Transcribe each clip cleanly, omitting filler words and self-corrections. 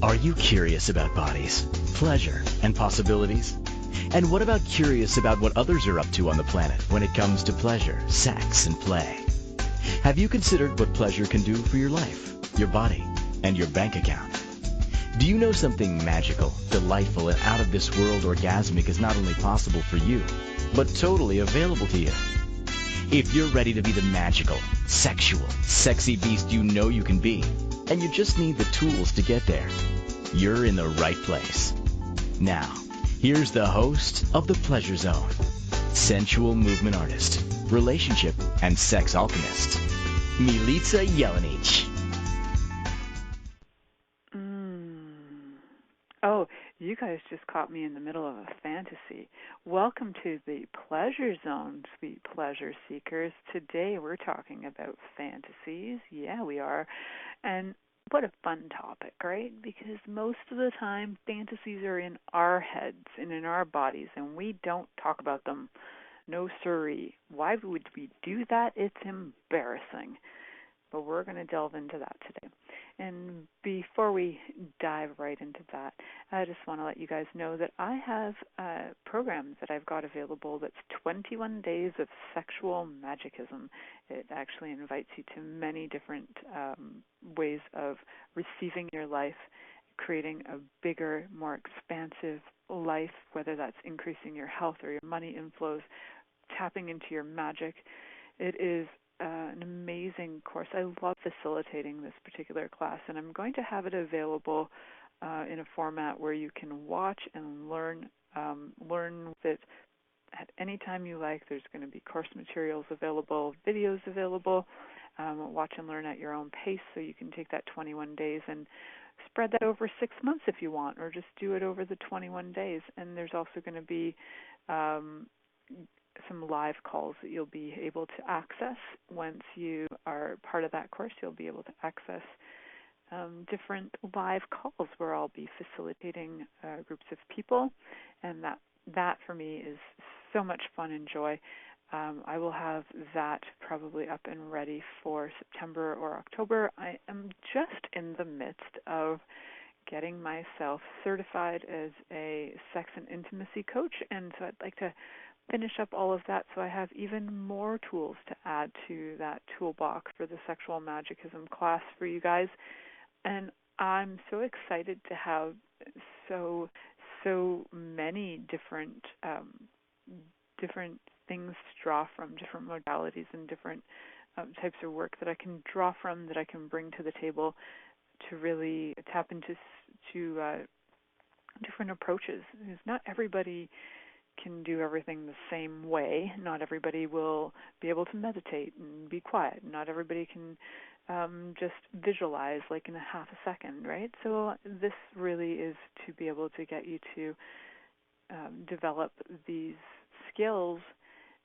Are you curious about bodies, pleasure, and possibilities? And what about curious about what others are up to on the planet when it comes to pleasure, sex, and play? Have you considered what pleasure can do for your life, your body, and your bank account? Do you know something magical, delightful, and out of this world orgasmic is not only possible for you, but totally available to you? If you're ready to be the magical, sexual, sexy beast you know you can be, and you just need the tools to get there, you're in the right place. Now, here's the host of The Pleasure Zone, sensual movement artist, relationship and sex alchemist, Milica Jelenic. Oh, you guys just caught me in the middle of a fantasy. Welcome to the Pleasure Zone, sweet pleasure seekers. Today we're talking about fantasies. Yeah, we are. And what a fun topic, right? Because most of the time fantasies are in our heads and in our bodies, and we don't talk about them. No siree. Why would we do that? It's embarrassing. But we're going to delve into that today. And before we dive right into that, I just want to let you guys know that I have a program that I've got available that's 21 days of sexual magicism. It actually invites you to many different ways of receiving your life, creating a bigger, more expansive life, whether that's increasing your health or your money inflows, tapping into your magic. It is an amazing course. I love facilitating this particular class, and I'm going to have it available in a format where you can watch and learn with it at any time you like. There's going to be course materials available, videos available. Watch and learn at your own pace, so you can take that 21 days and spread that over 6 months if you want, or just do it over the 21 days. And there's also going to be some live calls that you'll be able to access. Once you are part of that course, you'll be able to access different live calls where I'll be facilitating groups of people, and that for me is so much fun and joy. I will have that probably up and ready for September or October. I am just in the midst of getting myself certified as a sex and intimacy coach, and so I'd like to finish up all of that so I have even more tools to add to that toolbox for the sexual magicism class for you guys. And I'm so excited to have so many different things to draw from, different modalities and different types of work that I can draw from, that I can bring to the table to really tap into different approaches. Because not everybody can do everything the same way. Not everybody will be able to meditate and be quiet. Not everybody can just visualize like in a half a second, right? So this really is to be able to get you to develop these skills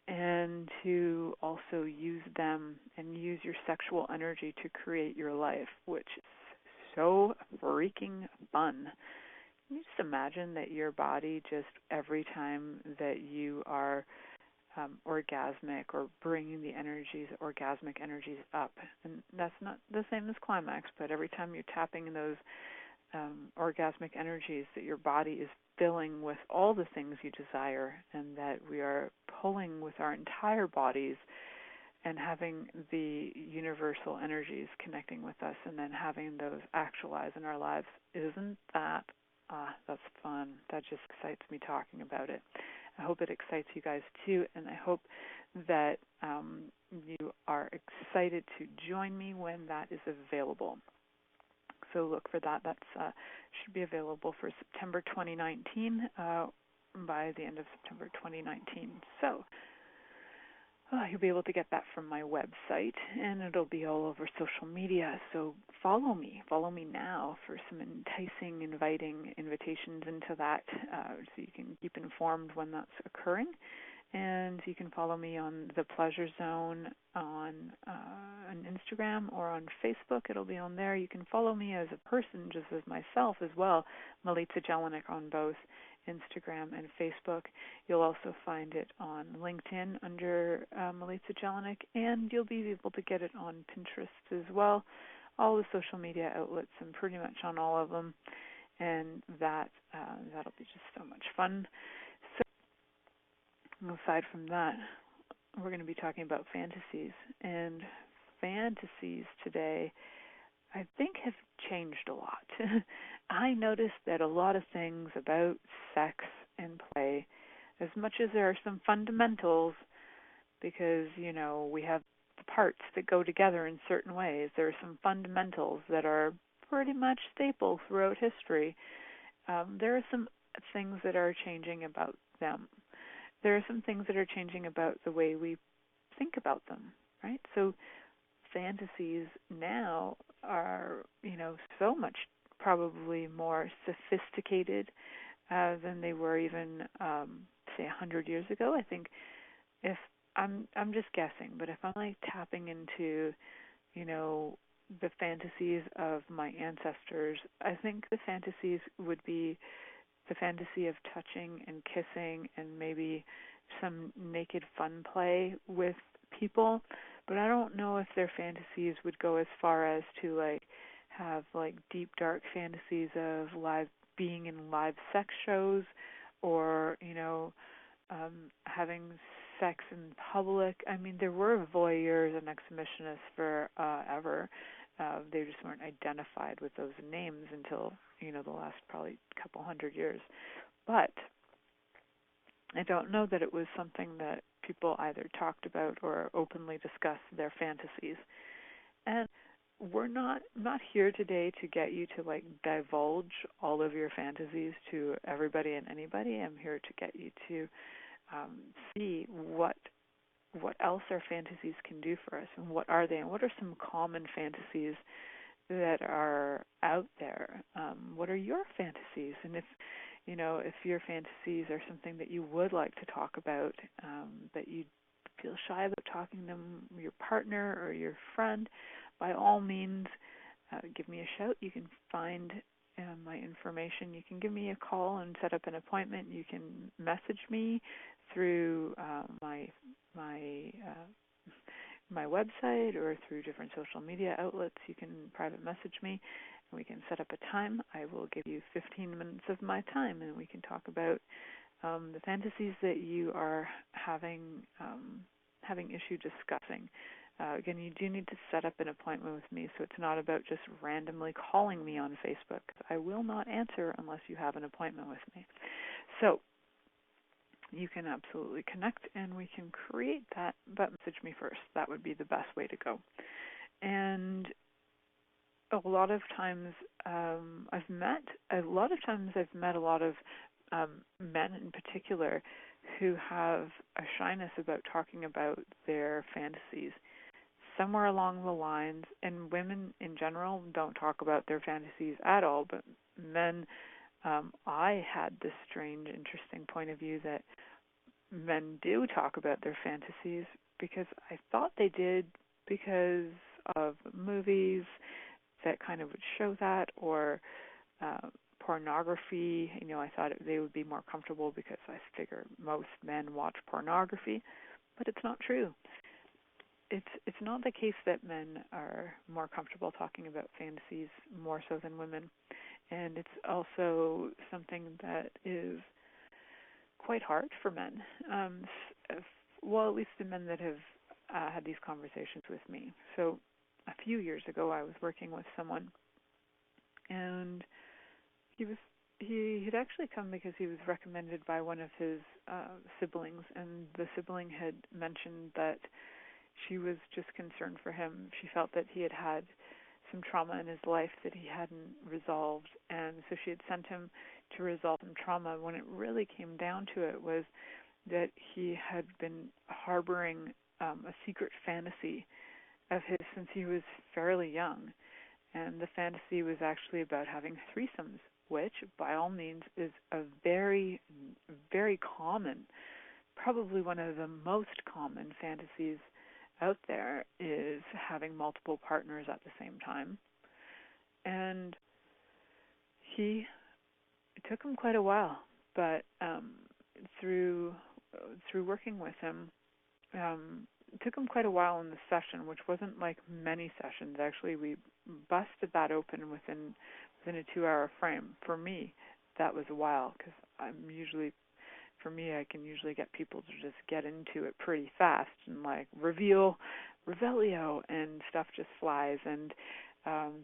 and to also use them and use your sexual energy to create your life, which is so freaking fun. Can you just imagine that your body, just every time that you are orgasmic or bringing the orgasmic energies up, and that's not the same as climax, but every time you're tapping those orgasmic energies, that your body is filling with all the things you desire, and that we are pulling with our entire bodies and having the universal energies connecting with us, and then having those actualize in our lives. Isn't that that's fun. That just excites me talking about it. I hope it excites you guys too, and I hope that you are excited to join me when that is available. So look for that. That should be available for September 2019, by the end of September 2019. So you'll be able to get that from my website, and it'll be all over social media. So follow me now for some enticing, inviting invitations into that, so you can keep informed when that's occurring. And you can follow me on The Pleasure Zone on Instagram or on Facebook. It'll be on there. You can follow me as a person, just as myself as well, Milica Jelenic, on both Instagram and Facebook. You'll also find it on LinkedIn under Milica Jelenic, and you'll be able to get it on Pinterest as well. All the social media outlets, I'm pretty much on all of them. and that'll be just so much fun. So aside from that, we're going to be talking about fantasies, and fantasies today I think have changed a lot. I noticed that a lot of things about sex and play, as much as there are some fundamentals, because, we have the parts that go together in certain ways, there are some fundamentals that are pretty much staple throughout history. There are some things that are changing about them. There are some things that are changing about the way we think about them, right? So fantasies now are, so much probably more sophisticated than they were even, say, 100 years ago. I think if I'm just guessing, but if I'm like tapping into, the fantasies of my ancestors, I think the fantasies would be the fantasy of touching and kissing and maybe some naked fun play with people. But I don't know if their fantasies would go as far as to have deep dark fantasies of being in live sex shows, or having sex in public. I mean, there were voyeurs and exhibitionists forever. They just weren't identified with those names until the last probably couple hundred years. But I don't know that it was something that people either talked about or openly discussed their fantasies. And we're not here today to get you to divulge all of your fantasies to everybody and anybody. I'm here to get you to see what else our fantasies can do for us, and what are they, and what are some common fantasies that are out there. What are your fantasies? And if your fantasies are something that you would like to talk about, but you feel shy about talking to your partner or your friend, by all means, give me a shout. You can find my information. You can give me a call and set up an appointment. You can message me through my website or through different social media outlets. You can private message me, and we can set up a time. I will give you 15 minutes of my time, and we can talk about the fantasies that you are having issue discussing. Again, you do need to set up an appointment with me, so it's not about just randomly calling me on Facebook. I will not answer unless you have an appointment with me. So you can absolutely connect, and we can create that, but message me first. That would be the best way to go. And a lot of times I've met a lot of men in particular who have a shyness about talking about their fantasies. Somewhere along the lines, and women in general don't talk about their fantasies at all, but men, I had this strange, interesting point of view that men do talk about their fantasies, because I thought they did because of movies that kind of would show that, or pornography. I thought they would be more comfortable because I figure most men watch pornography, but it's not true. It's not the case that men are more comfortable talking about fantasies more so than women, and it's also something that is quite hard for men. Well, at least the men that have had these conversations with me. So a few years ago, I was working with someone, and he had actually come because he was recommended by one of his siblings, and the sibling had mentioned that she was just concerned for him. She felt that he had some trauma in his life that he hadn't resolved, and so she had sent him to resolve some trauma. When it really came down to it was that he had been harboring a secret fantasy of his since he was fairly young, and the fantasy was actually about having threesomes, which by all means is a very, very common, probably one of the most common fantasies out there, is having multiple partners at the same time. And it took him quite a while, but through working with him, it took him quite a while in the session, which wasn't like many sessions. Actually, we busted that open within within a 2-hour frame. For me, that was a while, because for me, I can usually get people to just get into it pretty fast and like revelio, and stuff just flies, and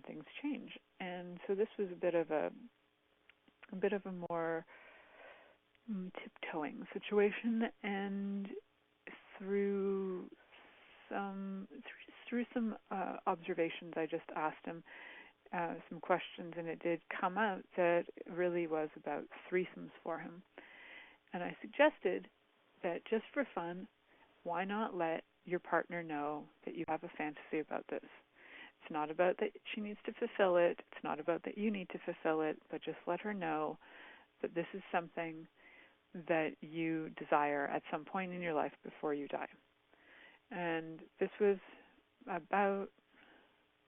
things change. And so this was a bit of a more tiptoeing situation, and through some observations, I just asked him some questions, and it did come out that it really was about threesomes for him. And I suggested that just for fun, why not let your partner know that you have a fantasy about this? It's not about that she needs to fulfill it. It's not about that you need to fulfill it, but just let her know that this is something that you desire at some point in your life before you die. And this was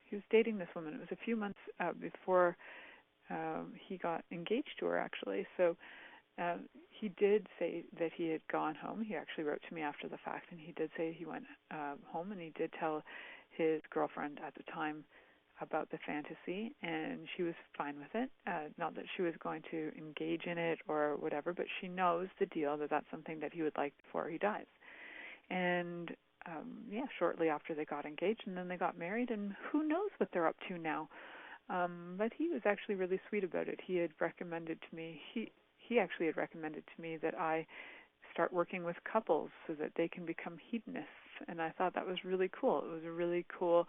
he was dating this woman. It was a few months before he got engaged to her, actually. So he did say that he had gone home. He actually wrote to me after the fact, and he did say he went home, and he did tell his girlfriend at the time about the fantasy, and she was fine with it. Not that she was going to engage in it or whatever, but she knows the deal, that that's something that he would like before he dies. And shortly after they got engaged, and then they got married, and who knows what they're up to now. But he was actually really sweet about it. He had recommended to me, he actually had recommended to me that I start working with couples so that they can become hedonists, and I thought that was really cool. It was a really cool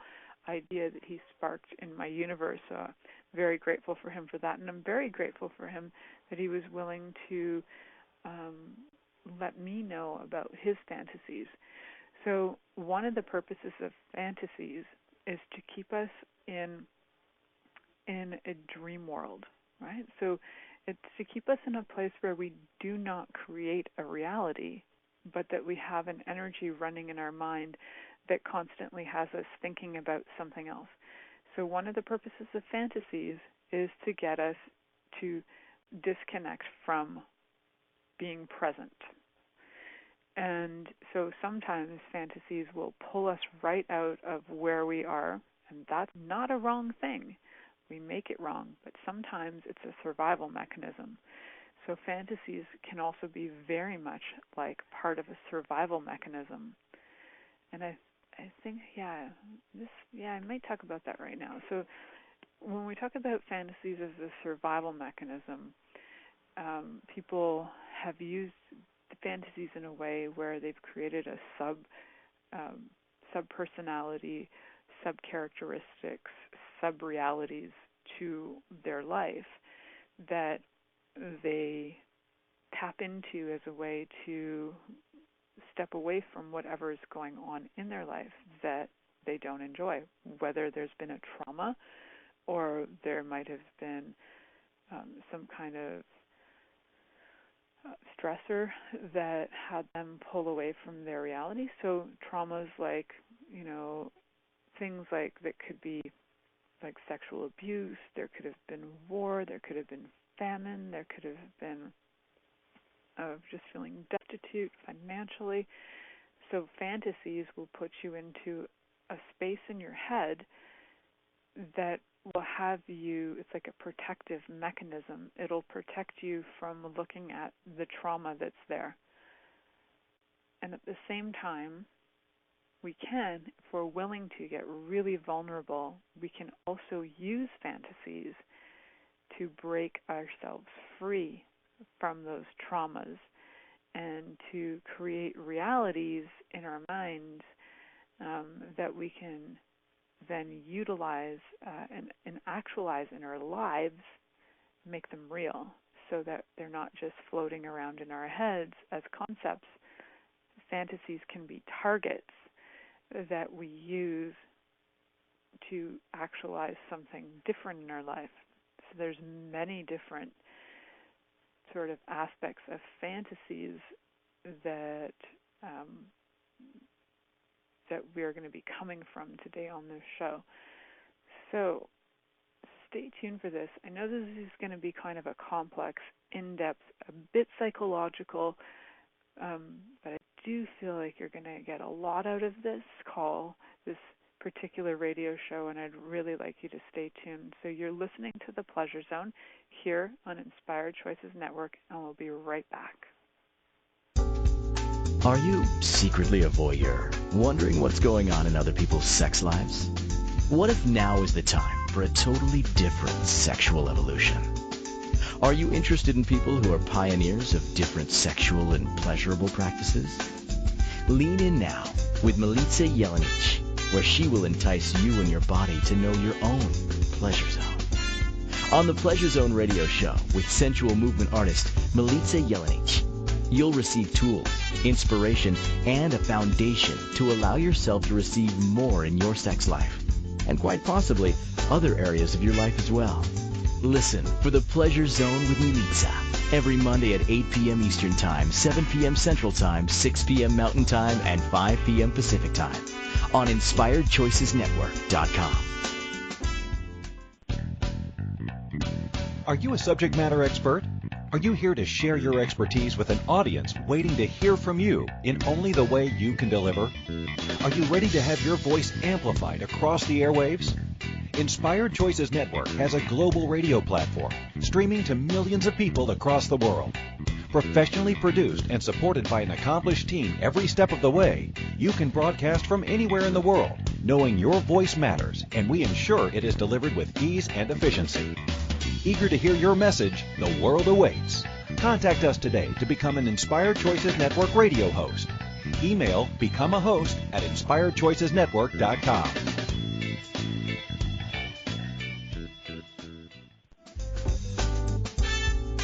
idea that he sparked in my universe. So I'm very grateful for him for that, and I'm very grateful for him that he was willing to let me know about his fantasies. So one of the purposes of fantasies is to keep us in a dream world, right? So it's to keep us in a place where we do not create a reality, but that we have an energy running in our mind that constantly has us thinking about something else. So one of the purposes of fantasies is to get us to disconnect from being present. And so sometimes fantasies will pull us right out of where we are, and that's not a wrong thing. We make it wrong, but sometimes it's a survival mechanism. So fantasies can also be very much like part of a survival mechanism. And I think, I might talk about that right now. So when we talk about fantasies as a survival mechanism, people have used the fantasies in a way where they've created a sub-personality, sub-characteristics, sub-realities to their life that they tap into as a way to step away from whatever is going on in their life that they don't enjoy, whether there's been a trauma or there might have been some kind of stressor that had them pull away from their reality. So traumas like, things like that could be like sexual abuse, there could have been war, there could have been famine, there could have been just feeling destitute financially. So fantasies will put you into a space in your head that will have you, it's like a protective mechanism. It'll protect you from looking at the trauma that's there. And at the same time, we can, if we're willing to get really vulnerable, we can also use fantasies to break ourselves free from those traumas and to create realities in our minds that we can then utilize and actualize in our lives, make them real, so that they're not just floating around in our heads as concepts. Fantasies can be targets that we use to actualize something different in our life. So there's many different sort of aspects of fantasies that we are going to be coming from today on this show. So stay tuned for this. I know this is going to be kind of a complex, in-depth, a bit psychological, but I do feel like you're going to get a lot out of this call, this particular radio show, and I'd really like you to stay tuned. So you're listening to The Pleasure Zone here on Inspired Choices Network, and we'll be right back. Are you secretly a voyeur, wondering what's going on in other people's sex lives? What if now is the time for a totally different sexual evolution? Are you interested in people who are pioneers of different sexual and pleasurable practices? Lean in now with Milica Jelenic, where she will entice you and your body to know your own pleasure zone. On the Pleasure Zone radio show with sensual movement artist Milica Jelenic, you'll receive tools, inspiration, and a foundation to allow yourself to receive more in your sex life, and quite possibly other areas of your life as well. Listen for The Pleasure Zone with Milica every Monday at 8 p.m. Eastern Time, 7 p.m. Central Time, 6 p.m. Mountain Time, and 5 p.m. Pacific Time on InspiredChoicesNetwork.com. Are you a subject matter expert? Are you here to share your expertise with an audience waiting to hear from you in only the way you can deliver? Are you ready to have your voice amplified across the airwaves? Inspired Choices Network has a global radio platform streaming to millions of people across the world. Professionally produced and supported by an accomplished team every step of the way, you can broadcast from anywhere in the world, knowing your voice matters, and we ensure it is delivered with ease and efficiency. Eager to hear your message, the world awaits. Contact us today to become an Inspired Choices Network radio host. Email becomeahost@inspiredchoicesnetwork.com.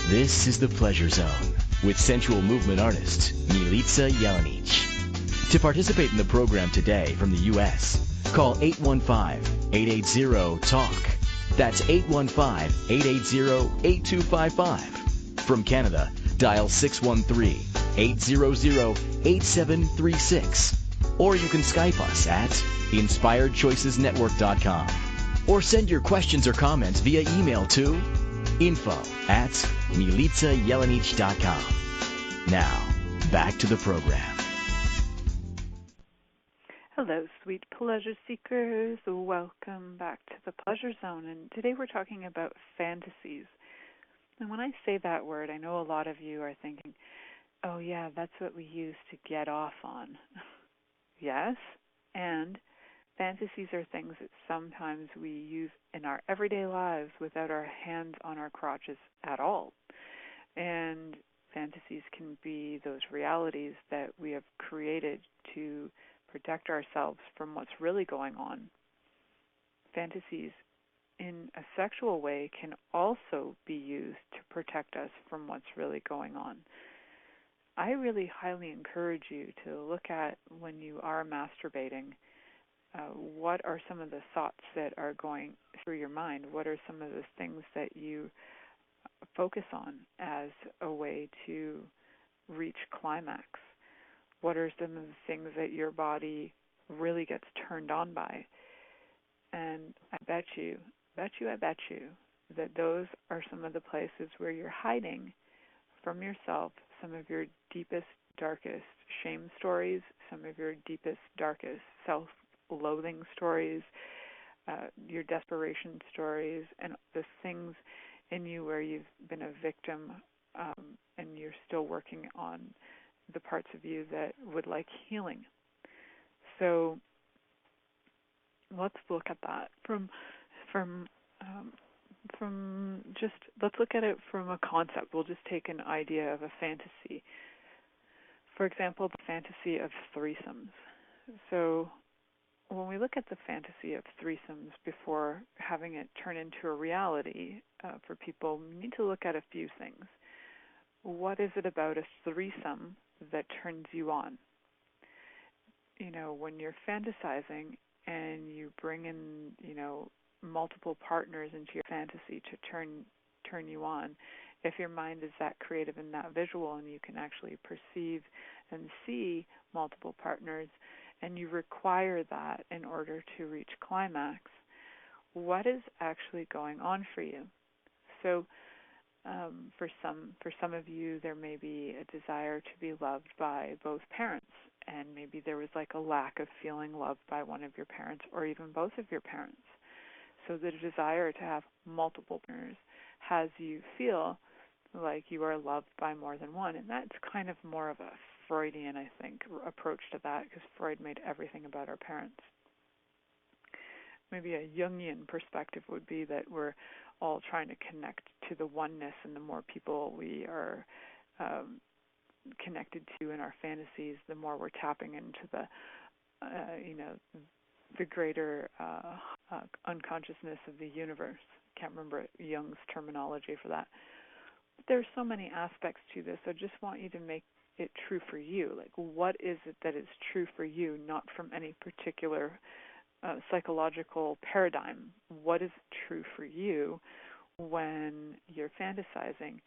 This is The Pleasure Zone with sensual movement artist Milica Jelenic. To participate in the program today from the U.S., call 815-880-TALK. That's 815-880-8255. From Canada, dial 613-800-8736. Or you can Skype us at InspiredChoicesNetwork.com. Or send your questions or comments via email to info@MilicaJelenic.com. Now, back to the program. Hello, sweet pleasure seekers. Welcome back to the Pleasure Zone. And today we're talking about fantasies. And when I say that word, I know a lot of you are thinking, oh yeah, that's what we use to get off on. Yes, and fantasies are things that sometimes we use in our everyday lives without our hands on our crotches at all. And fantasies can be those realities that we have created to protect ourselves from what's really going on. Fantasies in a sexual way can also be used to protect us from what's really going on. I really highly encourage you to look at, when you are masturbating, what are some of the thoughts that are going through your mind? What are some of the things that you focus on as a way to reach climax? What are some of the things that your body really gets turned on by? And I bet you that those are some of the places where you're hiding from yourself some of your deepest, darkest shame stories, some of your deepest, darkest self-loathing stories, your desperation stories, and the things in you where you've been a victim and you're still working on the parts of you that would like healing. So let's look at that let's look at it from a concept. We'll just take an idea of a fantasy. For example, the fantasy of threesomes. So when we look at the fantasy of threesomes before having it turn into a reality for people, we need to look at a few things. What is it about a threesome that turns you on? You know, when you're fantasizing and you bring in, multiple partners into your fantasy to turn you on, if your mind is that creative and that visual and you can actually perceive and see multiple partners and you require that in order to reach climax, what is actually going on for you? So For some of you, there may be a desire to be loved by both parents, and maybe there was like a lack of feeling loved by one of your parents or even both of your parents. So the desire to have multiple partners has you feel like you are loved by more than one, and that's kind of more of a Freudian, I think, approach to that, because Freud made everything about our parents. Maybe a Jungian perspective would be that we're all trying to connect to the oneness, and the more people we are connected to in our fantasies, the more we're tapping into the greater unconsciousness of the universe. I can't remember Jung's terminology for that. But there's so many aspects to this. I just want you to make it true for you. Like, what is it that is true for you, not from any particular psychological paradigm? What is true for you when you're fantasizing?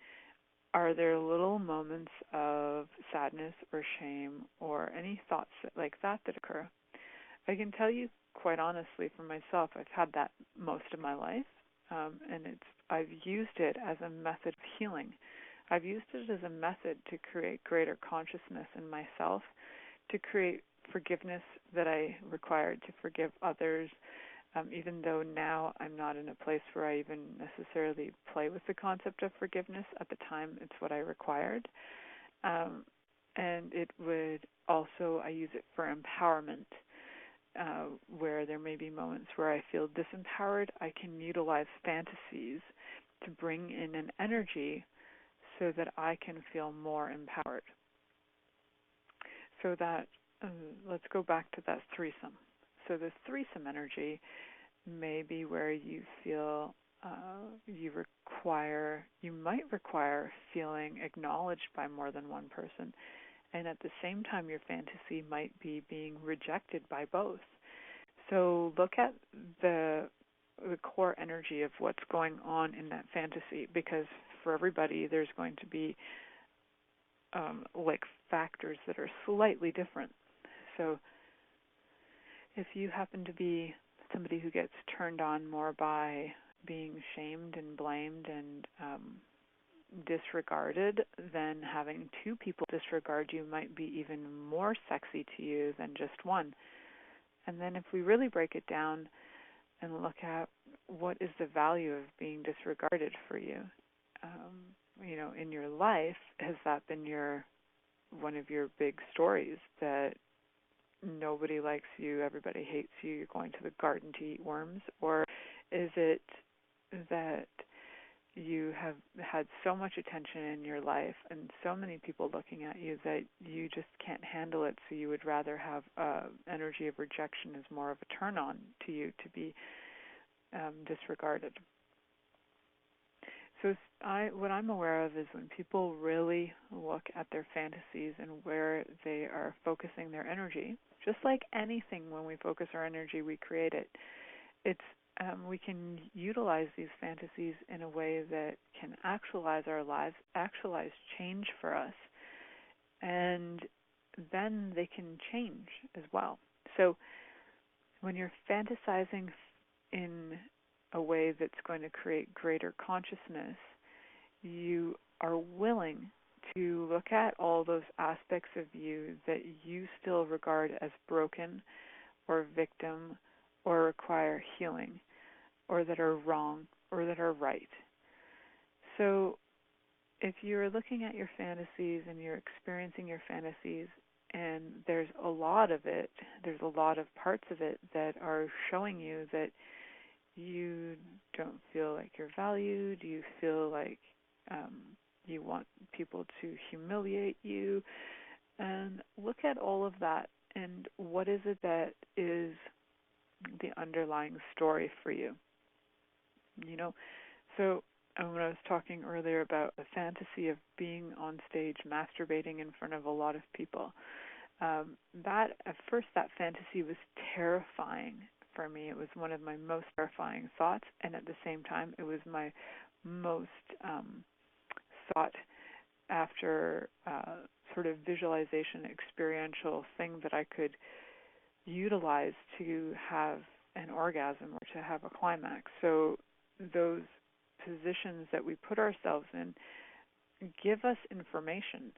Are there little moments of sadness or shame or any thoughts like that occur? I can tell you quite honestly for myself, I've had that most of my life, and I've used it as a method of healing. I've used it as a method to create greater consciousness in myself, to create forgiveness that I required to forgive others, even though now I'm not in a place where I even necessarily play with the concept of forgiveness. At the time, it's what I required. And it would also, I use it for empowerment, where there may be moments where I feel disempowered. I can utilize fantasies to bring in an energy so that I can feel more empowered. So that, let's go back to that threesome. So the threesome energy may be where you feel you might require feeling acknowledged by more than one person, and at the same time your fantasy might be being rejected by both. So look at the core energy of what's going on in that fantasy, because for everybody there's going to be like factors that are slightly different. So if you happen to be somebody who gets turned on more by being shamed and blamed and disregarded, then having two people disregard you might be even more sexy to you than just one. And then if we really break it down and look at what is the value of being disregarded for you, in your life, has that been one of your big stories, that nobody likes you, everybody hates you, you're going to the garden to eat worms? Or is it that you have had so much attention in your life and so many people looking at you that you just can't handle it, so you would rather have energy of rejection as more of a turn-on to you to be disregarded? So what I'm aware of is when people really look at their fantasies and where they are focusing their energy, just like anything, when we focus our energy, we create it. We can utilize these fantasies in a way that can actualize our lives, actualize change for us, and then they can change as well. So when you're fantasizing in a way that's going to create greater consciousness, you are willing to look at all those aspects of you that you still regard as broken or victim or require healing, or that are wrong or that are right. So if you're looking at your fantasies and you're experiencing your fantasies, and there's a lot of parts of it that are showing you that you don't feel like you're valued, you feel like you want people to humiliate you, and look at all of that, and what is it that is the underlying story for you? So when I was talking earlier about the fantasy of being on stage masturbating in front of a lot of people, that at first that fantasy was terrifying for me. It was one of my most terrifying thoughts, and at the same time it was my most sought after sort of visualization, experiential thing that I could utilize to have an orgasm or to have a climax. So those positions that we put ourselves in give us information.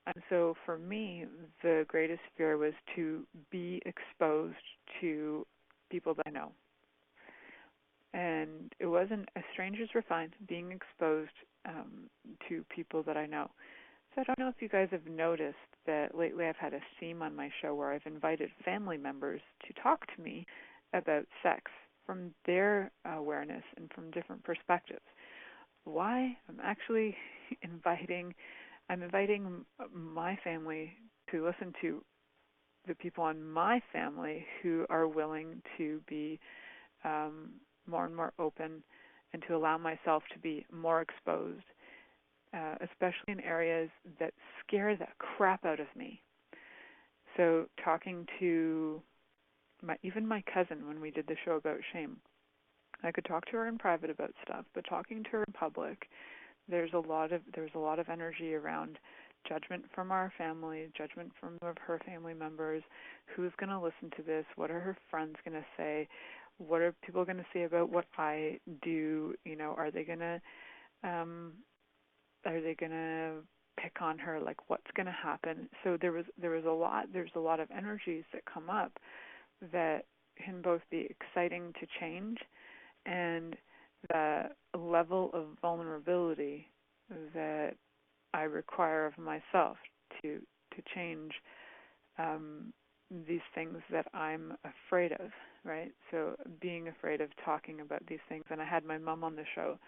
And so for me, the greatest fear was to be exposed to people that I know. And it wasn't, as strangers were fine, being exposed to people that I know. So I don't know if you guys have noticed that lately I've had a theme on my show where I've invited family members to talk to me about sex from their awareness and from different perspectives. Why? I'm actually inviting my family to listen to the people in my family who are willing to be more and more open and to allow myself to be more exposed, especially in areas that scare the crap out of me. So talking to even my cousin when we did the show about shame, I could talk to her in private about stuff, but talking to her in public, there's a lot of energy around judgment from our family, judgment from some of her family members. Who's going to listen to this? What are her friends going to say? What are people going to say about what I do? You know, are they going to pick on her? Like, what's going to happen? So there's a lot of energies that come up that can both be exciting to change, and the level of vulnerability that I require of myself to change these things that I'm afraid of, right? So being afraid of talking about these things. And I had my mom on the show.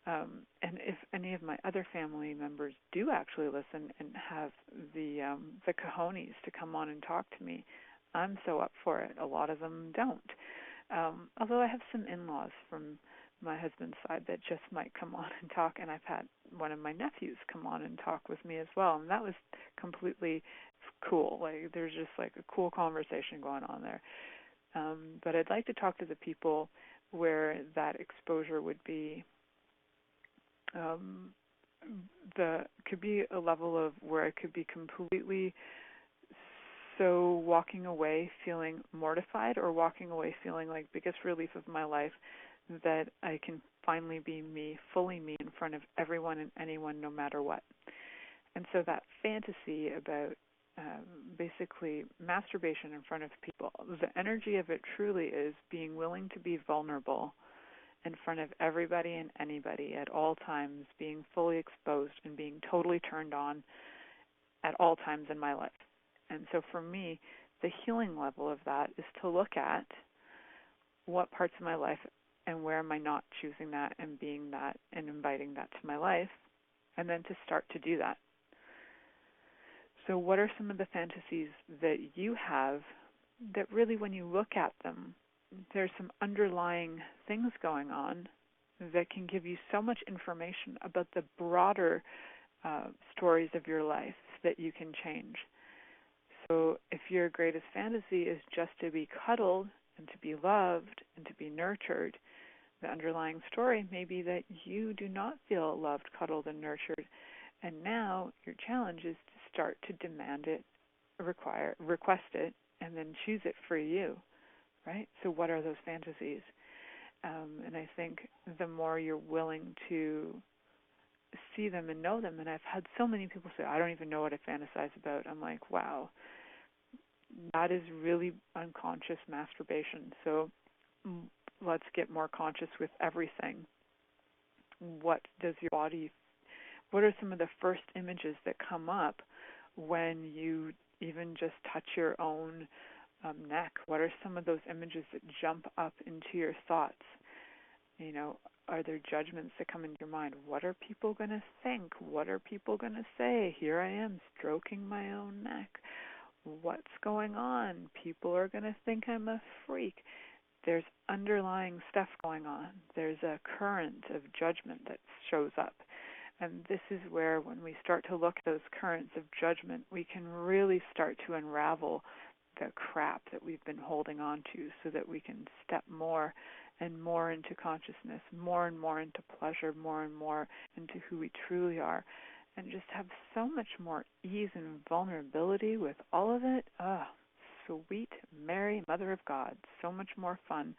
And if any of my other family members do actually listen and have the cojones to come on and talk to me, I'm so up for it. A lot of them don't. Although I have some in-laws from my husband's side that just might come on and talk, and I've had one of my nephews come on and talk with me as well, and that was completely cool. Like, there's just like a cool conversation going on there. But I'd like to talk to the people where that exposure would be could be a level of where I could be completely so walking away feeling mortified, or walking away feeling like biggest relief of my life that I can finally be me, fully me, in front of everyone and anyone, no matter what. And so that fantasy about basically masturbation in front of people, the energy of it truly is being willing to be vulnerable in front of everybody and anybody at all times, being fully exposed and being totally turned on at all times in my life. And so for me, the healing level of that is to look at what parts of my life and where am I not choosing that and being that and inviting that to my life, and then to start to do that. So what are some of the fantasies that you have that really, when you look at them, there's some underlying things going on that can give you so much information about the broader stories of your life that you can change. So if your greatest fantasy is just to be cuddled and to be loved and to be nurtured, the underlying story may be that you do not feel loved, cuddled, and nurtured. And now your challenge is to start to demand it, request it, and then choose it for you, right? So what are those fantasies? And I think the more you're willing to see them and know them, and I've had so many people say, I don't even know what I fantasize about. I'm like, wow, that is really unconscious masturbation. So let's get more conscious with everything. What does your body, what are some of the first images that come up when you even just touch your own neck? What are some of those images that jump up into your thoughts? You know, are there judgments that come into your mind? What are people going to think? What are people going to say? Here I am stroking my own neck. What's going on? People are going to think I'm a freak. There's underlying stuff going on. There's a current of judgment that shows up. And this is where, when we start to look at those currents of judgment, we can really start to unravel the crap that we've been holding on to, so that we can step more and more into consciousness, more and more into pleasure, more and more into who we truly are, and just have so much more ease and vulnerability with all of it. Sweet Mary, Mother of God, so much more fun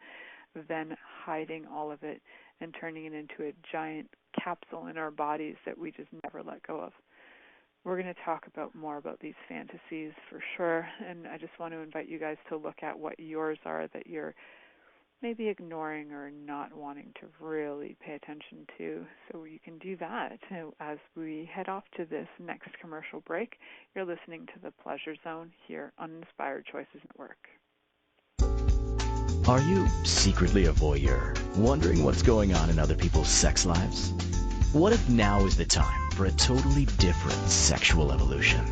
than hiding all of it and turning it into a giant capsule in our bodies that we just never let go of. We're going to talk more about these fantasies for sure, and I just want to invite you guys to look at what yours are that you're maybe ignoring or not wanting to really pay attention to. So you can do that as we head off to this next commercial break. You're listening to The Pleasure Zone here on Inspired Choices Network. Are you secretly a voyeur, wondering what's going on in other people's sex lives? What if now is the time for a totally different sexual evolution?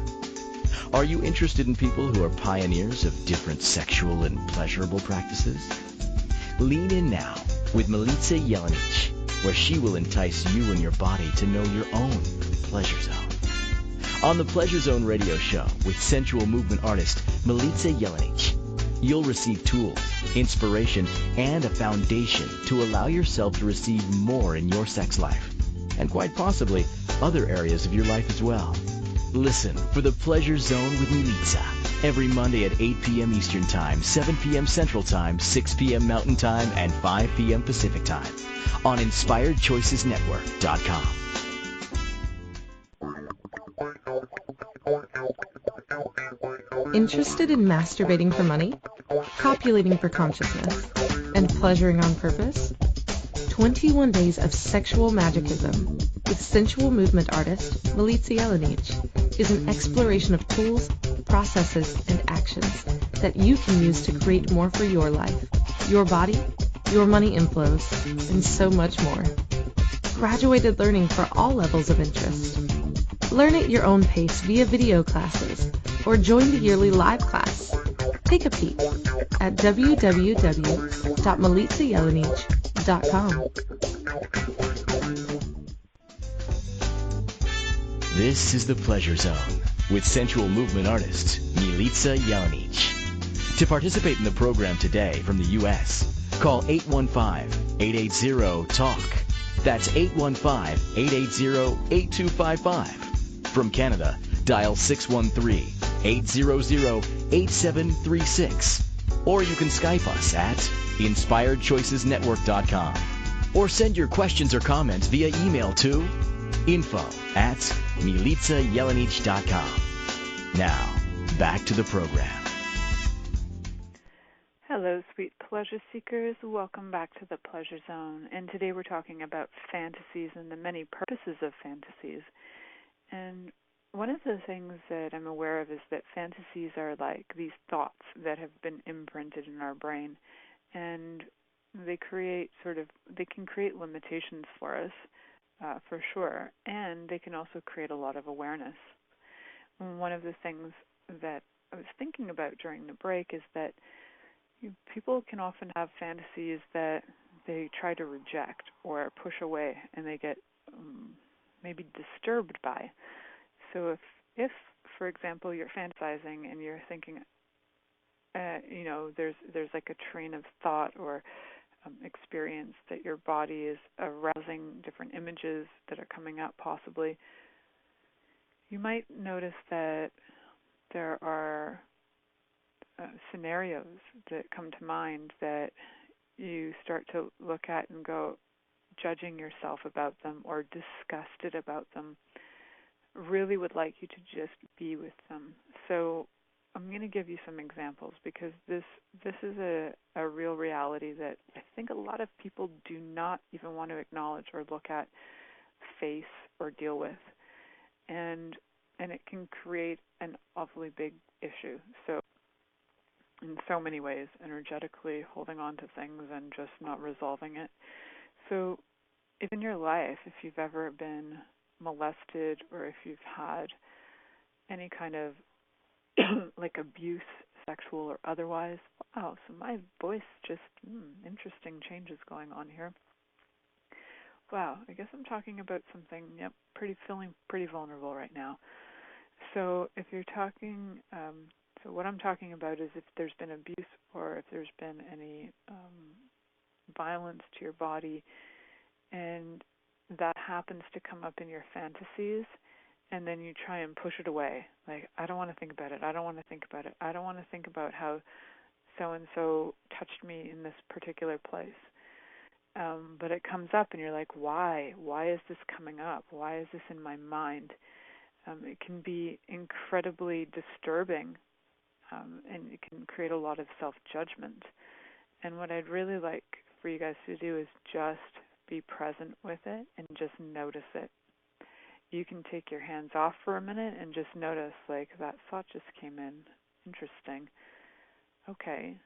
Are you interested in people who are pioneers of different sexual and pleasurable practices? Lean in now with Milica Jelenic, where she will entice you and your body to know your own pleasure zone. On the Pleasure Zone radio show with sensual movement artist Milica Jelenic, you'll receive tools, inspiration, and a foundation to allow yourself to receive more in your sex life, and quite possibly other areas of your life as well. Listen for the Pleasure Zone with Milica every Monday at 8 p.m. Eastern Time, 7 p.m. Central Time, 6 p.m. Mountain Time, and 5 p.m. Pacific Time on InspiredChoicesNetwork.com. Interested in masturbating for money, copulating for consciousness, and pleasuring on purpose? 21 Days of Sexual Magicism with sensual movement artist Milica Jelenic is an exploration of tools, processes, and actions that you can use to create more for your life, your body, your money inflows, and so much more. Graduated learning for all levels of interest. Learn at your own pace via video classes or join the yearly live class. Take a peek at www.milicajelenic.com. This is the Pleasure Zone with sensual movement artist Milica Jelenic. To participate in the program today from the U.S., call 815-880-TALK. That's 815-880-8255. From Canada, dial 613-800-8736. Or you can Skype us at InspiredChoicesNetwork.com. Or send your questions or comments via email to info@milicajelenic.com. Now, back to the program. Hello, sweet pleasure seekers. Welcome back to the Pleasure Zone. And today we're talking about fantasies and the many purposes of fantasies. And one of the things that I'm aware of is that fantasies are like these thoughts that have been imprinted in our brain. And they can create limitations for us, for sure. And they can also create a lot of awareness. One of the things that I was thinking about during the break is that people can often have fantasies that they try to reject or push away, and they get maybe disturbed by. So if, for example, you're fantasizing and you're thinking, there's like a train of thought or experience that your body is arousing different images that are coming up possibly, you might notice that there are scenarios that come to mind that you start to look at and go judging yourself about them or disgusted about them, really would like you to just be with them. So I'm going to give you some examples because this is a real reality that I think a lot of people do not even want to acknowledge or look at, face, or deal with. And it can create an awfully big issue. So in so many ways, energetically holding on to things and just not resolving it. So if in your life, if you've ever been molested or if you've had any kind of like abuse, sexual or otherwise, wow, so my voice just, interesting changes going on here. Wow, I guess I'm talking about something, feeling pretty vulnerable right now. So if you're talking, so what I'm talking about is if there's been abuse or if there's been any violence to your body and that happens to come up in your fantasies and then you try and push it away. Like, I don't want to think about it. I don't want to think about it. I don't want to think about how so-and-so touched me in this particular place. but it comes up and you're like, why? Why is this coming up? Why is this in my mind? It can be incredibly disturbing, and it can create a lot of self-judgment. And what I'd really like for you guys to do is just be present with it and just notice it. You can take your hands off for a minute and just notice, like, that thought just came in. Interesting. Okay.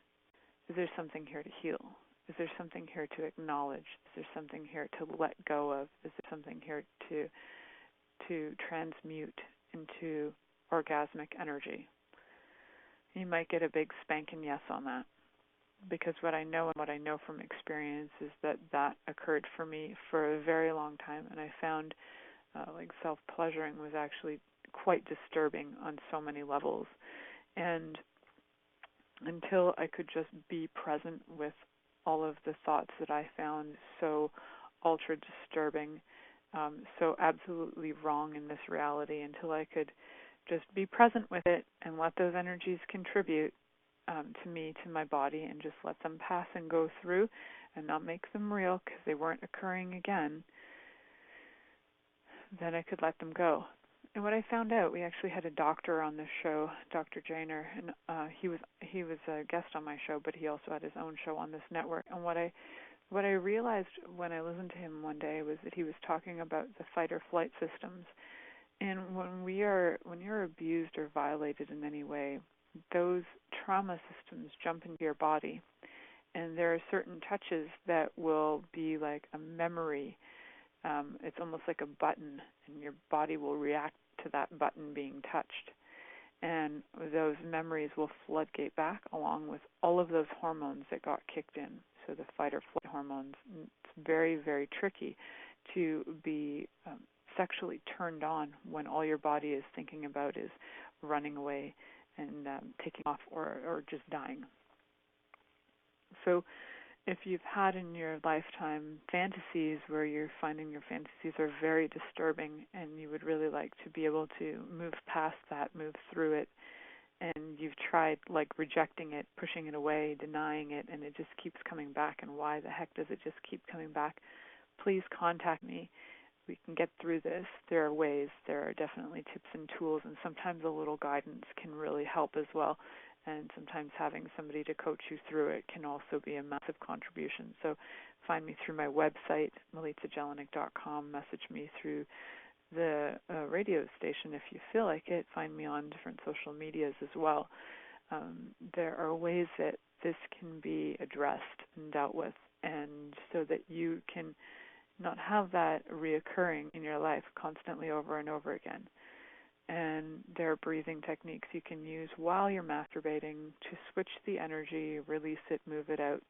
Is there something here to heal? Is there something here to acknowledge? Is there something here to let go of? Is there something here to transmute into orgasmic energy? You might get a big spanking yes on that, because what I know and what I know from experience is that occurred for me for a very long time, and I found like self-pleasuring was actually quite disturbing on so many levels. And until I could just be present with all of the thoughts that I found so ultra disturbing, so absolutely wrong in this reality, until I could just be present with it and let those energies contribute to me, to my body, and just let them pass and go through and not make them real because they weren't occurring again, then I could let them go. And what I found out, we actually had a doctor on this show, Dr. Jainer, and he was a guest on my show, but he also had his own show on this network. And what I realized when I listened to him one day was that he was talking about the fight or flight systems. And when you're abused or violated in any way, those trauma systems jump into your body, and there are certain touches that will be like a memory. It's almost like a button, and your body will react to that button being touched. And those memories will floodgate back along with all of those hormones that got kicked in. So the fight or flight hormones, it's very, very tricky to be sexually turned on when all your body is thinking about is running away and taking off or just dying. So if you've had in your lifetime fantasies where you're finding your fantasies are very disturbing and you would really like to be able to move past that, move through it, and you've tried like rejecting it, pushing it away, denying it, and it just keeps coming back, and why the heck does it just keep coming back? Please contact me. We can get through this. There are ways. There are definitely tips and tools, and sometimes a little guidance can really help as well. And sometimes having somebody to coach you through it can also be a massive contribution. So find me through my website, milicajelenic.com. Message me through the radio station if you feel like it. Find me on different social medias as well. There are ways that this can be addressed and dealt with, and so that you can not have that reoccurring in your life constantly over and over again. And there are breathing techniques you can use while you're masturbating to switch the energy, release it, move it out.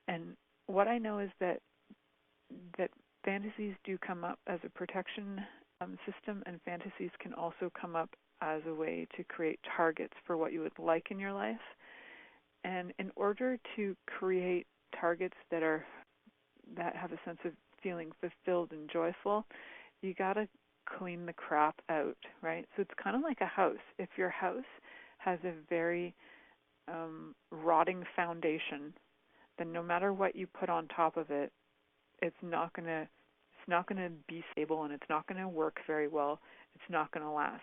And what I know is that fantasies do come up as a protection system, and fantasies can also come up as a way to create targets for what you would like in your life. And in order to create targets that have a sense of feeling fulfilled and joyful, you got to clean the crap out, right? So it's kind of like a house. If your house has a very rotting foundation, then no matter what you put on top of it, it's not going to be stable, and it's not going to work very well. It's not going to last.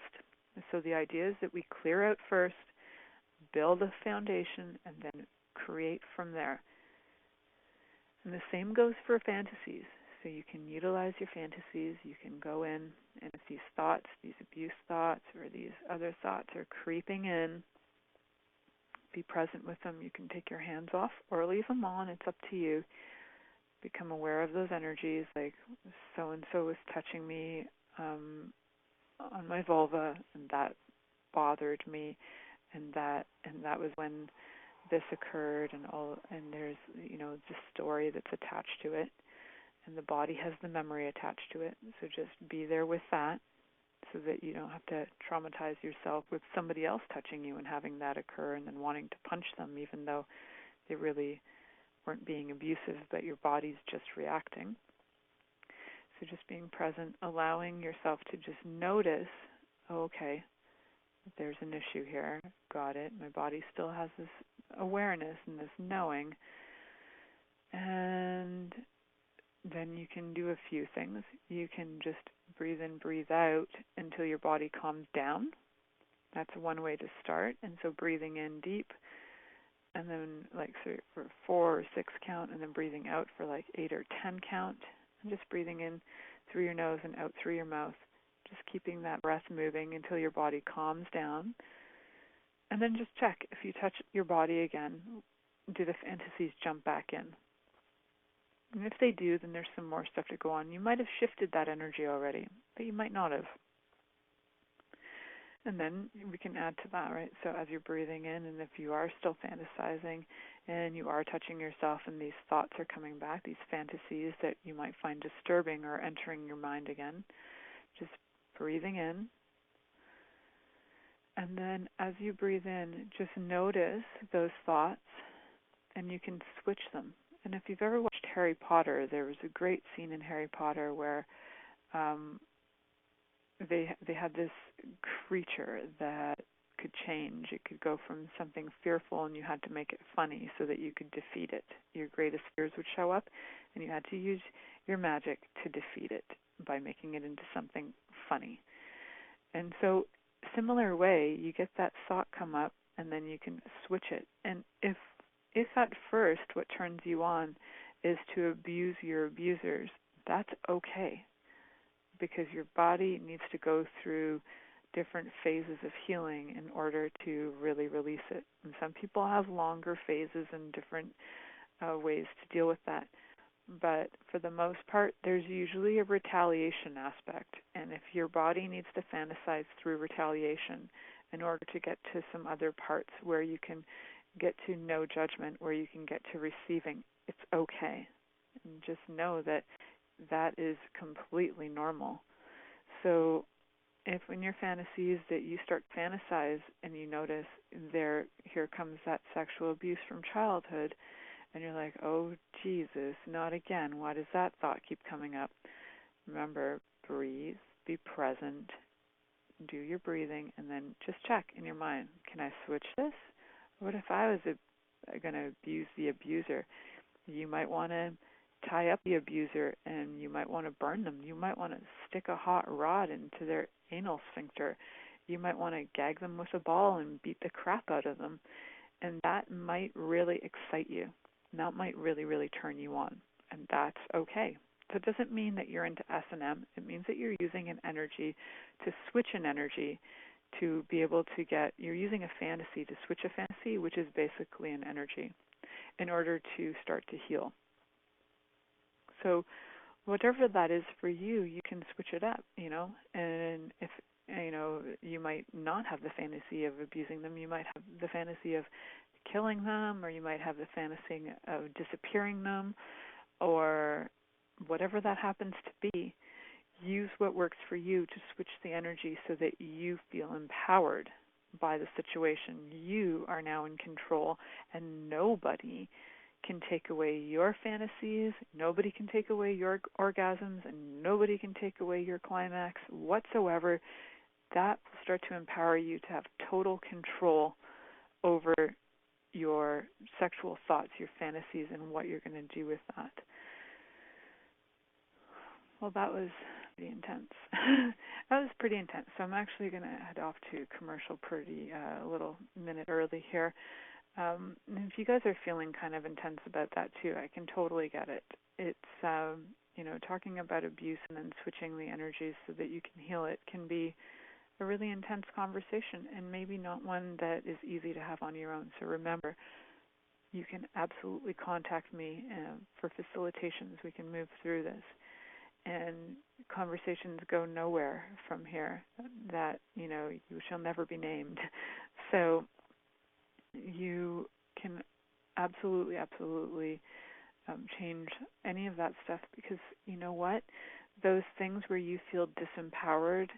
And so the idea is that we clear out first, build a foundation, and then create from there. And the same goes for fantasies. So you can utilize your fantasies. You can go in, and if these thoughts, these abuse thoughts, or these other thoughts are creeping in, be present with them. You can take your hands off or leave them on. It's up to you. Become aware of those energies, like so-and-so was touching me on my vulva, and that bothered me, and that was when this occurred, and there's this story that's attached to it. And the body has the memory attached to it. So just be there with that so that you don't have to traumatize yourself with somebody else touching you and having that occur and then wanting to punch them even though they really weren't being abusive, but your body's just reacting. So just being present, allowing yourself to just notice, okay, there's an issue here. Got it. My body still has this awareness and this knowing. And then you can do a few things. You can just breathe in, breathe out until your body calms down. That's one way to start. And so breathing in deep, and then like for 4 or 6 count, and then breathing out for like 8 or 10 count, and just breathing in through your nose and out through your mouth. Just keeping that breath moving until your body calms down. And then just check. If you touch your body again, do the fantasies jump back in? And if they do, then there's some more stuff to go on. You might have shifted that energy already, but you might not have. And then we can add to that, right? So as you're breathing in, and if you are still fantasizing and you are touching yourself and these thoughts are coming back, these fantasies that you might find disturbing or entering your mind again, just breathing in. And then as you breathe in, just notice those thoughts, and you can switch them. And if you've ever watched Harry Potter, there was a great scene in Harry Potter where they had this creature that could change. It could go from something fearful, and you had to make it funny so that you could defeat it. Your greatest fears would show up, and you had to use your magic to defeat it by making it into something funny. And so, similar way, you get that thought come up, and then you can switch it. And if at first what turns you on is to abuse your abusers, that's okay, because your body needs to go through different phases of healing in order to really release it. And some people have longer phases and different ways to deal with that. But for the most part, there's usually a retaliation aspect. And if your body needs to fantasize through retaliation in order to get to some other parts where you can get to no judgment, where you can get to receiving, it's okay. And just know that that is completely normal. So if in your fantasies that you start to fantasize and you notice here comes that sexual abuse from childhood, and you're like, oh, Jesus, not again. Why does that thought keep coming up? Remember, breathe, be present, do your breathing, and then just check in your mind, can I switch this? What if I was going to abuse the abuser? You might want to tie up the abuser, and you might want to burn them. You might want to stick a hot rod into their anal sphincter. You might want to gag them with a ball and beat the crap out of them. And that might really excite you. And that might really, really turn you on. And that's okay. So it doesn't mean that you're into S&M. It means that you're using an energy to switch an energy to be able to you're using a fantasy to switch a fantasy, which is basically an energy, in order to start to heal. So whatever that is for you, you can switch it up, and if, you might not have the fantasy of abusing them, you might have the fantasy of killing them, or you might have the fantasy of disappearing them, or whatever that happens to be. Use what works for you to switch the energy so that you feel empowered by the situation. You are now in control, and nobody can take away your fantasies, nobody can take away your orgasms, and nobody can take away your climax whatsoever. That will start to empower you to have total control over your sexual thoughts, your fantasies, and what you're going to do with that. Well, that was pretty intense. That was pretty intense. So I'm actually going to head off to commercial a little minute early here. And if you guys are feeling kind of intense about that too, I can totally get it. It's, talking about abuse and then switching the energies so that you can heal it can be a really intense conversation, and maybe not one that is easy to have on your own. So remember, you can absolutely contact me for facilitations. We can move through this. And conversations go nowhere from here that, you shall never be named. So you can absolutely change any of that stuff, because you know what? Those things where you feel disempowered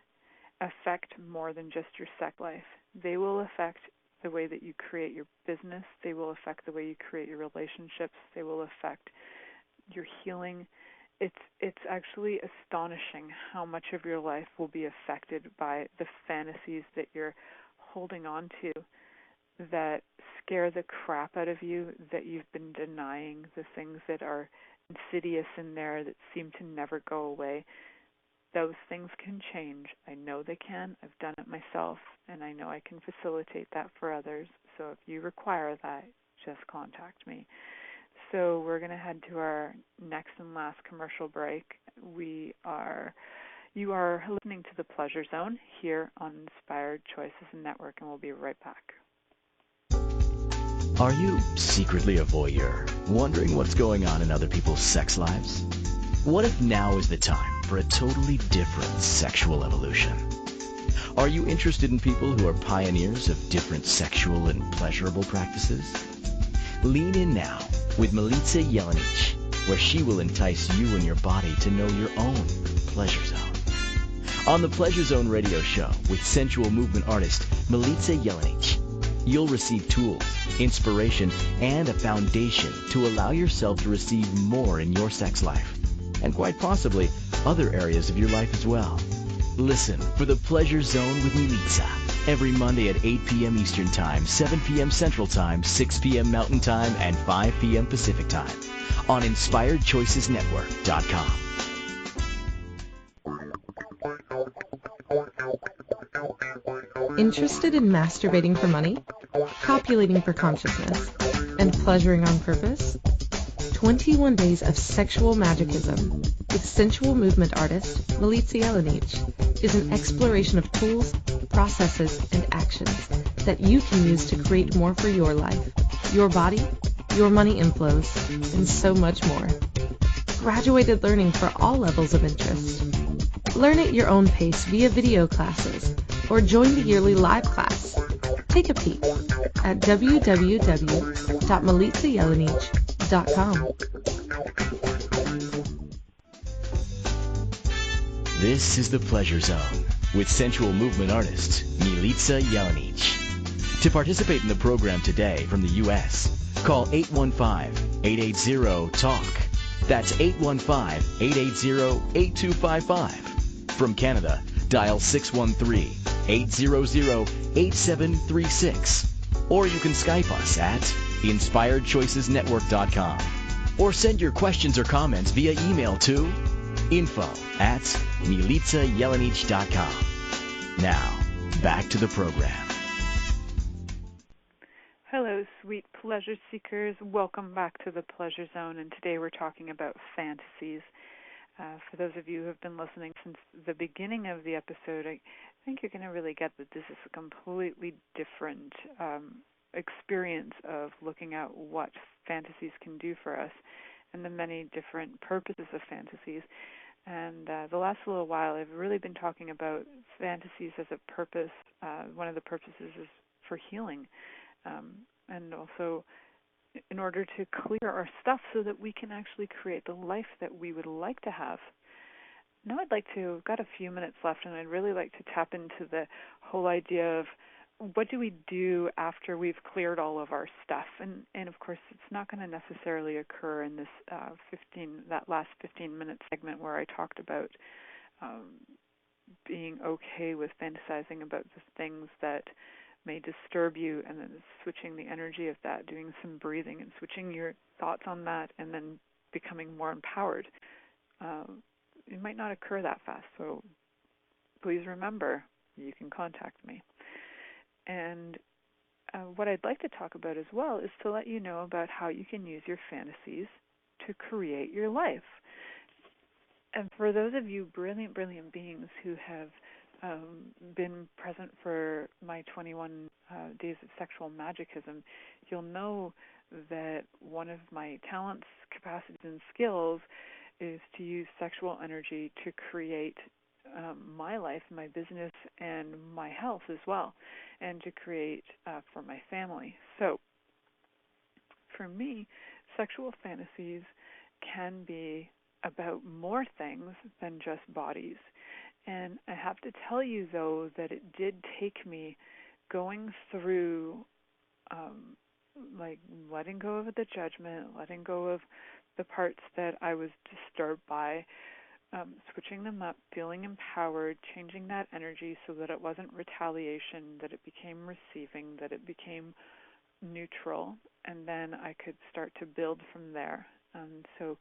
affect more than just your sex life. They will affect the way that you create your business. They will affect the way you create your relationships. They will affect your healing. It's actually astonishing how much of your life will be affected by the fantasies that you're holding on to that scare the crap out of you, that you've been denying, the things that are insidious in there that seem to never go away, those things can change. I know they can. I've done it myself, and I know I can facilitate that for others. So if you require that, just contact me. So we're going to head to our next and last commercial break. You are listening to The Pleasure Zone here on Inspired Choices Network, and we'll be right back. Are you secretly a voyeur, wondering what's going on in other people's sex lives? What if now is the time for a totally different sexual evolution? Are you interested in people who are pioneers of different sexual and pleasurable practices? Lean in now with Milica Jelenic, where she will entice you and your body to know your own pleasure zone. On the Pleasure Zone radio show with sensual movement artist Milica Jelenic, you'll receive tools, inspiration, and a foundation to allow yourself to receive more in your sex life, and quite possibly other areas of your life as well. Listen for the Pleasure Zone with Milica every Monday at 8 p.m. Eastern Time, 7 p.m. Central Time, 6 p.m. Mountain Time, and 5 p.m. Pacific Time on InspiredChoicesNetwork.com. Interested in masturbating for money, copulating for consciousness, and pleasuring on purpose? 21 Days of Sexual Magicism with sensual movement artist Milica Jelenic is an exploration of tools, processes, and actions that you can use to create more for your life, your body, your money inflows, and so much more. Graduated learning for all levels of interest. Learn at your own pace via video classes or join the yearly live class. Take a peek at www.milicajelenic.com. This is the Pleasure Zone with sensual movement artist Milica Jelenic. To participate in the program today from the U.S., call 815-880-TALK. That's 815-880-8255. From Canada, dial 613-800-8736. Or you can Skype us at InspiredChoicesNetwork.com. Or send your questions or comments via email to info@MilicaJelenic.com. Now, back to the program. Hello, sweet pleasure seekers. Welcome back to the Pleasure Zone, and today we're talking about fantasies. For those of you who have been listening since the beginning of the episode, I think you're going to really get that this is a completely different experience of looking at what fantasies can do for us and the many different purposes of fantasies. And the last little while, I've really been talking about fantasies as a purpose. One of the purposes is for healing, and also in order to clear our stuff so that we can actually create the life that we would like to have. Now I've got a few minutes left, and I'd really like to tap into the whole idea of what do we do after we've cleared all of our stuff. And of course, it's not going to necessarily occur in this that last 15-minute segment where I talked about being okay with fantasizing about the things that may disturb you, and then switching the energy of that, doing some breathing and switching your thoughts on that, and then becoming more empowered. It might not occur that fast, so please remember, you can contact me. And what I'd like to talk about as well is to let you know about how you can use your fantasies to create your life. And for those of you brilliant, brilliant beings who have been present for my 21 days of sexual magicism, you'll know that one of my talents, capacities, and skills is to use sexual energy to create my life, my business, and my health as well, and to create for my family. So for me, sexual fantasies can be about more things than just bodies. And I have to tell you, though, that it did take me going through, letting go of the judgment, letting go of the parts that I was disturbed by, switching them up, feeling empowered, changing that energy so that it wasn't retaliation, that it became receiving, that it became neutral, and then I could start to build from there. So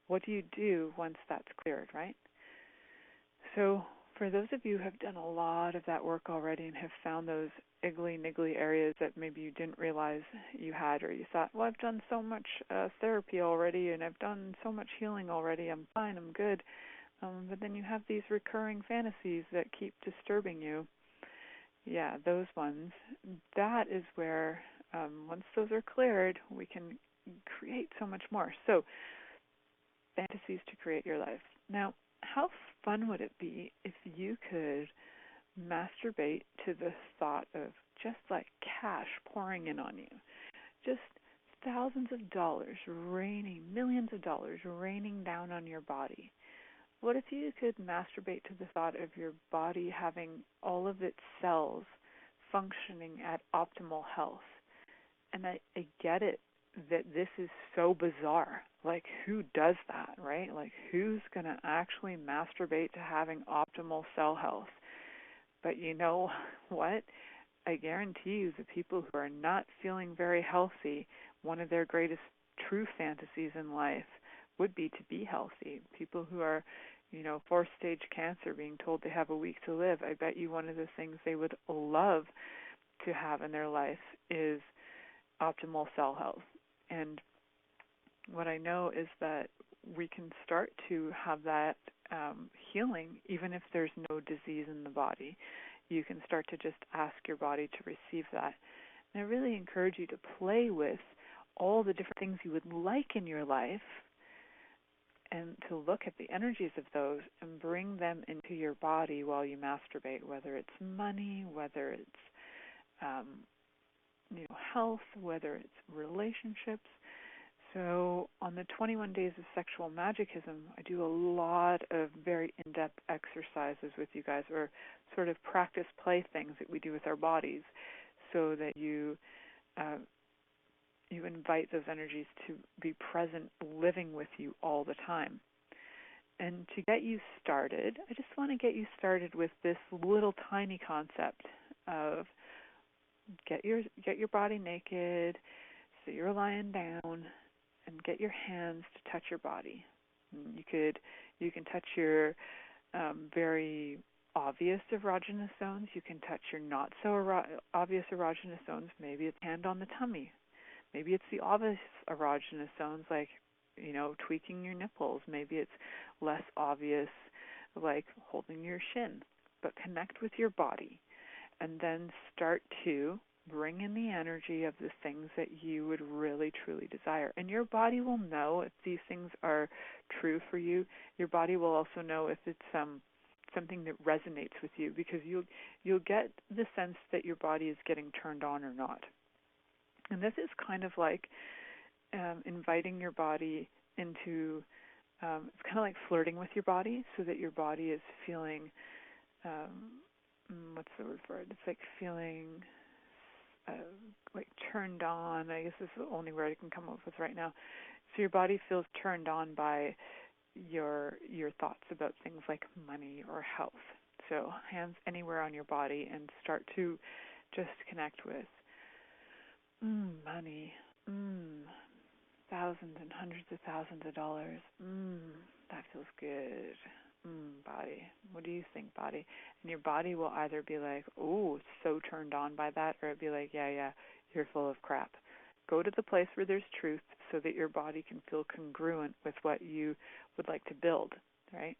what do you do once that's cleared, right? So for those of you who have done a lot of that work already and have found those niggly areas that maybe you didn't realize you had, or you thought, well, I've done so much therapy already and I've done so much healing already, I'm fine, I'm good. But then you have these recurring fantasies that keep disturbing you. Yeah, those ones. That is where, once those are cleared, we can create so much more. So, fantasies to create your life. Now, how fun would it be if you could masturbate to the thought of just like cash pouring in on you, just thousands of dollars raining, millions of dollars raining down on your body? What if you could masturbate to the thought of your body having all of its cells functioning at optimal health? And I get it that this is so bizarre. Like, who does that, right? Like, who's going to actually masturbate to having optimal cell health? But you know what? I guarantee you the people who are not feeling very healthy, one of their greatest true fantasies in life would be to be healthy. People who are, fourth stage cancer being told they have a week to live, I bet you one of the things they would love to have in their life is optimal cell health. And what I know is that we can start to have that healing even if there's no disease in the body. You can start to just ask your body to receive that. And I really encourage you to play with all the different things you would like in your life and to look at the energies of those and bring them into your body while you masturbate, whether it's money, whether it's health, whether it's relationships. So on the 21 Days of Sexual Magicism, I do a lot of very in-depth exercises with you guys, or sort of practice play things that we do with our bodies, so that you invite those energies to be present, living with you all the time. And to get you started, I just want to get you started with this little tiny concept of get your body naked, so you're lying down, and get your hands to touch your body. You can touch your very obvious erogenous zones. You can touch your not so obvious erogenous zones. Maybe it's hand on the tummy. Maybe it's the obvious erogenous zones, like tweaking your nipples. Maybe it's less obvious, like holding your shin. But connect with your body, and then start to bring in the energy of the things that you would really, truly desire. And your body will know if these things are true for you. Your body will also know if it's something that resonates with you, because you'll get the sense that your body is getting turned on or not. And this is kind of like inviting your body into, it's kind of like flirting with your body, so that your body is feeling, what's the word for it? It's like feeling like turned on. I guess this is the only word I can come up with right now. So your body feels turned on by your thoughts about things like money or health. So hands anywhere on your body and start to just connect with money, thousands and hundreds of thousands of dollars. That feels good. Body. What do you think, body? And your body will either be like, oh, so turned on by that, or it'll be like, yeah, you're full of crap. Go to the place where there's truth so that your body can feel congruent with what you would like to build, right?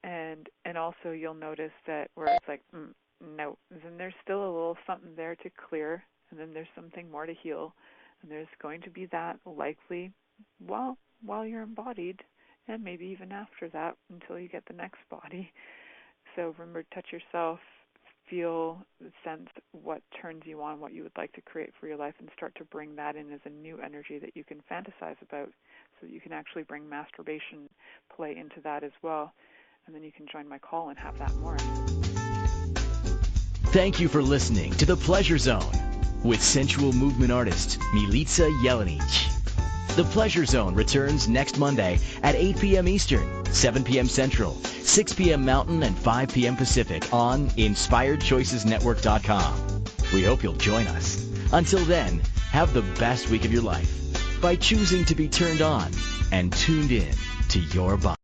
And also you'll notice that where it's like, no, then there's still a little something there to clear, and then there's something more to heal, and there's going to be that likely while you're embodied, and maybe even after that until you get the next body. So remember, touch yourself, feel, sense what turns you on, what you would like to create for your life, and start to bring that in as a new energy that you can fantasize about, so that you can actually bring masturbation play into that as well. And then you can join my call and have that more. Thank you for listening to The Pleasure Zone with sensual movement artist Milica Jelenic. The Pleasure Zone returns next Monday at 8 p.m. Eastern, 7 p.m. Central, 6 p.m. Mountain, and 5 p.m. Pacific on InspiredChoicesNetwork.com. We hope you'll join us. Until then, have the best week of your life by choosing to be turned on and tuned in to your body.